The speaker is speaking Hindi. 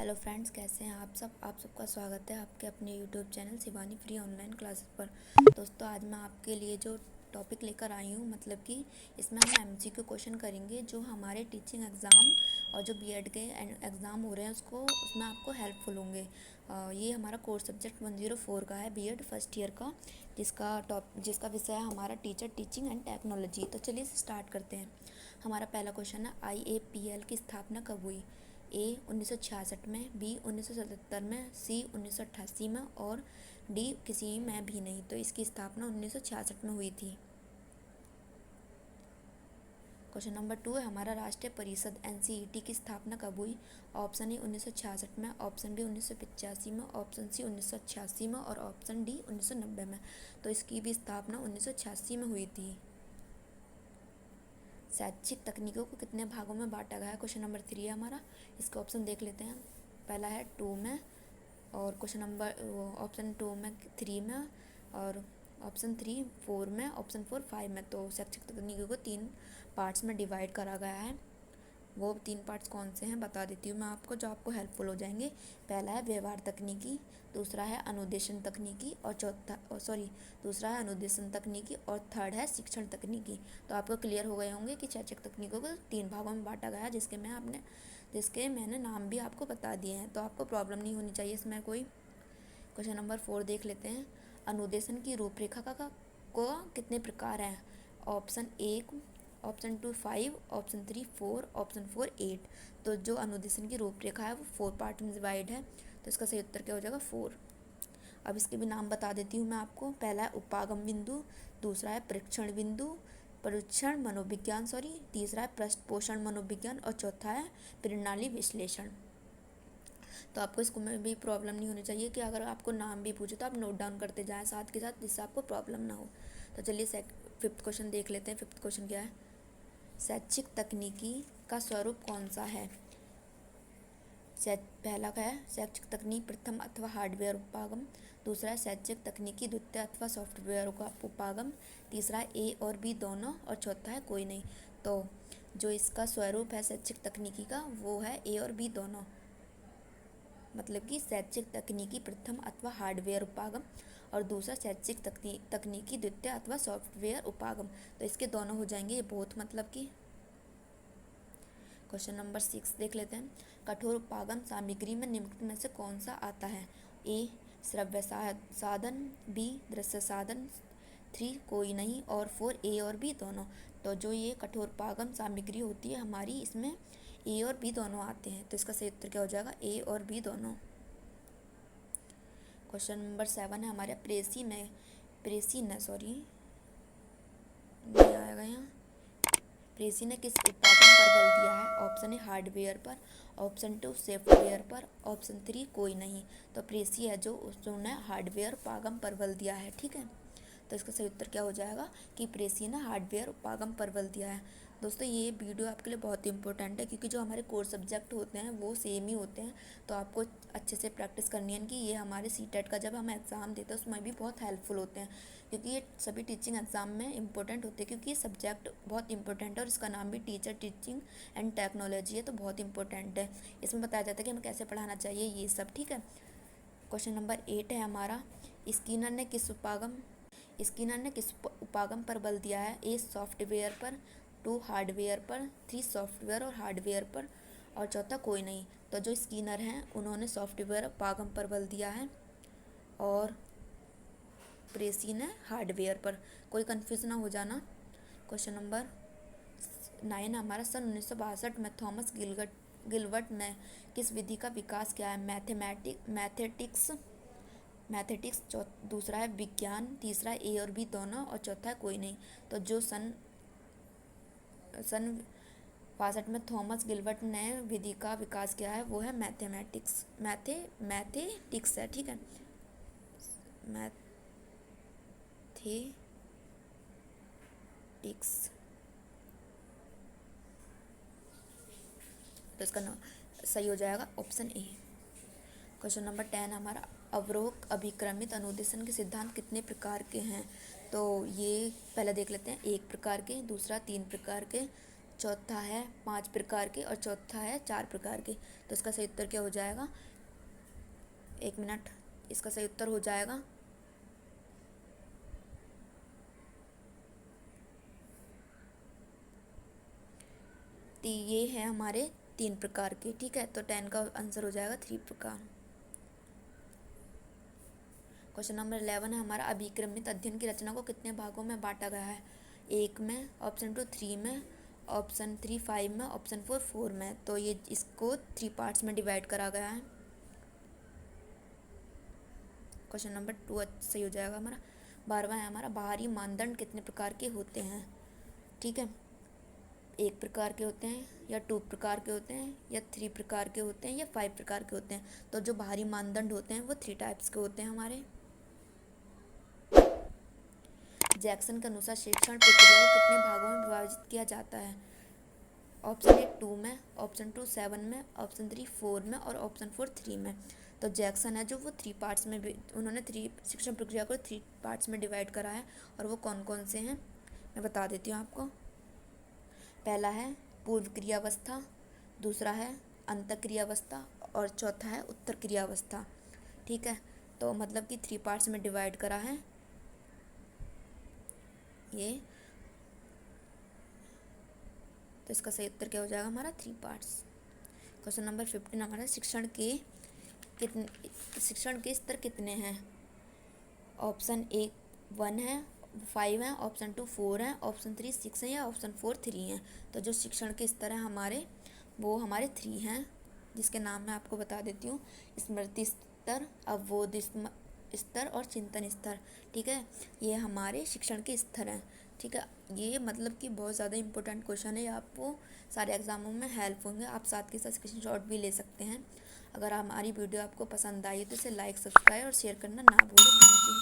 हेलो फ्रेंड्स, कैसे हैं आप सब। आप सबका स्वागत है आपके अपने YouTube channel Shivani free online classes पर। दोस्तों, आज मैं आपके लिए जो टॉपिक लेकर आई हूँ, मतलब कि इसमें हम एमसीक्यू क्वेश्चन करेंगे जो हमारे टीचिंग एग्ज़ाम और जो बीएड के एग्ज़ाम हो रहे हैं उसमें आपको हेल्पफुल होंगे। ये हमारा कोर्स सब्जेक्ट 104 का है, बीएड फर्स्ट ईयर का, जिसका विषय है हमारा टीचर टीचिंग एंड टेक्नोलॉजी। तो चलिए स्टार्ट करते हैं। हमारा पहला क्वेश्चन है, IAPL की स्थापना कब हुई। ए 1966 में, बी 1977 में, सी 1988 में और डी किसी में भी नहीं। तो इसकी स्थापना 1966 में हुई थी। क्वेश्चन नंबर 2 है हमारा, राष्ट्रीय परिषद NCERT की स्थापना कब हुई। ऑप्शन ए 1966 में, ऑप्शन बी 1985 में, ऑप्शन सी 1986 में और ऑप्शन डी 1990 में। तो इसकी भी स्थापना 1986 में हुई थी। शैक्षिक तकनीकों को कितने भागों में बांटा गया है। क्वेश्चन नंबर 3 है हमारा। इसके ऑप्शन देख लेते हैं। पहला है 2 में, और क्वेश्चन नंबर ऑप्शन 2 में 3 में, और ऑप्शन 3 4 में, ऑप्शन 4 5 में। तो शैक्षिक तकनीकों को 3 पार्ट्स में डिवाइड करा गया है। वो 3 पार्ट्स कौन से हैं बता देती हूँ मैं आपको, जो आपको हेल्पफुल हो जाएंगे। पहला है व्यवहार तकनीकी, दूसरा है अनुदेशन तकनीकी और दूसरा है अनुदेशन तकनीकी और थर्ड है शिक्षण तकनीकी। तो आपको क्लियर हो गए होंगे कि शैक्षिक तकनीकों को 3 भागों में बांटा गया है, जिसके मैंने नाम भी आपको बता दिए हैं। तो आपको प्रॉब्लम नहीं होनी चाहिए इसमें कोई। क्वेश्चन नंबर 4 देख लेते हैं। अनुदेशन की रूपरेखा को कितने प्रकार हैं। Option 1, option 2 5, option 3 4, option 4 8। तो जो अनुदेशन की रूपरेखा है वो 4 पार्ट में डिवाइड है। तो इसका सही उत्तर क्या हो जाएगा 4। अब इसके भी नाम बता देती हूँ मैं आपको। पहला है उपागम बिंदु, दूसरा है परीक्षण मनोविज्ञान, तीसरा है पृष्ठ पोषण मनोविज्ञान और चौथा है प्रणाली विश्लेषण। तो आपको इसको में भी प्रॉब्लम नहीं होनी चाहिए कि अगर आपको नाम भी पूछे तो आप नोट डाउन करते जाएं साथ के साथ, जिससे आपको प्रॉब्लम ना हो। तो चलिए 5th क्वेश्चन देख लेते हैं। 5th क्वेश्चन क्या है। शैक्षिक तकनीकी का स्वरूप कौन सा है। पहला का है शैक्षिक तकनीक प्रथम अथवा हार्डवेयर उपागम, दूसरा है शैक्षिक तकनीकी द्वितीय अथवा सॉफ्टवेयर का उपागम, तीसरा है ए और बी दोनों और चौथा है कोई नहीं। तो जो इसका स्वरूप है शैक्षिक तकनीकी का वो है ए और बी दोनों, मतलब कि शैक्षिक तकनीकी प्रथम अथवा हार्डवेयर उपागम और दूसरा शैक्षिक तकनीकी द्वितीय अथवा सॉफ्टवेयर उपागम। तो इसके दोनों हो जाएंगे ये बोथ, मतलब कि। क्वेश्चन नंबर 6 देख लेते हैं। कठोर उपागम सामग्री में निम्नलिखित में से कौन सा आता है। ए श्रव्य साधन, बी दृश्य साधन, 3 कोई नहीं और 4 ए और बी दोनों। तो जो ये कठोर उपागम सामग्री होती है हमारी, इसमें ए और बी दोनों आते हैं। तो इसका सही उत्तर क्या हो जाएगा ए और बी दोनों। क्वेश्चन नंबर 7 है हमारे, नहीं आएगा यहाँ। प्रेसी ने किस उपागम पर बल दिया है। ऑप्शन ए हार्डवेयर पर, ऑप्शन 2 सॉफ्टवेयर पर, ऑप्शन 3 कोई नहीं। तो प्रेसी है जो उसने हार्डवेयर उपागम पर बल दिया है, ठीक है। तो इसका सही उत्तर क्या हो जाएगा कि प्रेसी ने हार्डवेयर उपागम पर बल दिया है। दोस्तों, ये वीडियो आपके लिए बहुत इंपॉर्टेंट है, क्योंकि जो हमारे कोर्स सब्जेक्ट होते हैं वो सेम ही होते हैं। तो आपको अच्छे से प्रैक्टिस करनी है कि ये हमारे सीटेट का जब हम एग्ज़ाम देते हैं उसमें भी बहुत हेल्पफुल होते हैं, क्योंकि ये सभी टीचिंग एग्ज़ाम में इंपॉर्टेंट होते हैं, क्योंकि ये सब्जेक्ट बहुत इंपॉर्टेंट है और इसका नाम भी टीचर टीचिंग एंड टेक्नोलॉजी है। तो बहुत इंपॉर्टेंट है। इसमें बताया जाता है कि हमें कैसे पढ़ाना चाहिए, ये सब, ठीक है। क्वेश्चन नंबर 8 है हमारा, स्किनर ने किस उपागम पर बल दिया है। ए सॉफ्टवेयर पर, 2 हार्डवेयर पर, 3 सॉफ्टवेयर और हार्डवेयर पर और चौथा कोई नहीं। तो जो स्किनर हैं उन्होंने सॉफ्टवेयर उपागम पर बल दिया है और प्रेसी ने हार्डवेयर पर। कोई कन्फ्यूज़न ना हो जाना। क्वेश्चन नंबर 9 हमारा, सन 1962 में थॉमस गिलबर्ट ने किस विधि का विकास किया है। मैथेटिक्स, दूसरा है विज्ञान, तीसरा ए और बी दोनों और चौथा है कोई नहीं। तो जो सन 62 में थॉमस गिलबर्ट ने विधि का विकास किया है वो है मैथेटिक्स है, ठीक है। मैथेटिक्स। तो इसका सही हो जाएगा ऑप्शन ए। क्वेश्चन नंबर 10 हमारा, अवरोह अभिक्रमित अनुदेशन के सिद्धांत कितने प्रकार के हैं। तो ये पहले देख लेते हैं। 1 प्रकार के, दूसरा 3 प्रकार के, चौथा है 5 प्रकार के और चौथा है 4 प्रकार के। तो इसका सही उत्तर क्या हो जाएगा? 1 मिनट, इसका सही उत्तर हो जाएगा ये है हमारे 3 प्रकार के। ठीक है, तो 10 का आंसर हो जाएगा 3 प्रकार। क्वेश्चन नंबर 11 है हमारा, अभिक्रमित अध्ययन की रचना को कितने भागों में बांटा गया है? 1 में, ऑप्शन 2 3 में, ऑप्शन 3 5 में, ऑप्शन 4 4 में। तो ये इसको 3 पार्ट्स में डिवाइड करा गया है। क्वेश्चन नंबर 2 सही हो जाएगा हमारा। 12वां है हमारा, बाहरी मानदंड कितने प्रकार के होते हैं? ठीक है, 1 प्रकार के होते हैं, या 2 प्रकार के होते हैं, या 3 प्रकार के होते हैं, या 5 प्रकार के होते हैं। तो जो बाहरी मानदंड होते हैं वो 3 टाइप्स के होते हैं हमारे। जैक्सन के अनुसार शिक्षण प्रक्रिया को कितने भागों में विभाजित किया जाता है? ऑप्शन 1 2 में, ऑप्शन 2 7 में, ऑप्शन 3 4 में और ऑप्शन 4 3 में। तो जैक्सन है जो वो 3 पार्ट्स में, उन्होंने 3 शिक्षण प्रक्रिया को 3 पार्ट्स में डिवाइड करा है। और वो कौन कौन से हैं मैं बता देती हूँ आपको। पहला है पूर्व क्रियावस्था, दूसरा है अंत क्रियावस्था और चौथा है उत्तर क्रियावस्था। ठीक है, तो मतलब कि 3 पार्ट्स में डिवाइड करा है ये। तो इसका सही उत्तर क्या हो जाएगा हमारा? 3 पार्ट्स। क्वेश्चन नंबर 15 हमारा, शिक्षण के स्तर कितने हैं? ऑप्शन 1 1 है, 5 है, ऑप्शन 2 4 है, ऑप्शन 3 6 है, या ऑप्शन 4 3 है। तो जो शिक्षण के स्तर हैं हमारे, वो हमारे 3 हैं, जिसके नाम मैं आपको बता देती हूँ। स्मृति स्तर, अवबोध स्तर और चिंतन स्तर। ठीक है, ये हमारे शिक्षण के स्तर हैं। ठीक है, ये मतलब कि बहुत ज़्यादा इंपॉर्टेंट क्वेश्चन है, आपको सारे एग्जामों में हेल्प होंगे। आप साथ के साथ स्क्रीनशॉट भी ले सकते हैं। अगर हमारी वीडियो आपको पसंद आई तो इसे लाइक, सब्सक्राइब और शेयर करना ना भूलें। Thank you.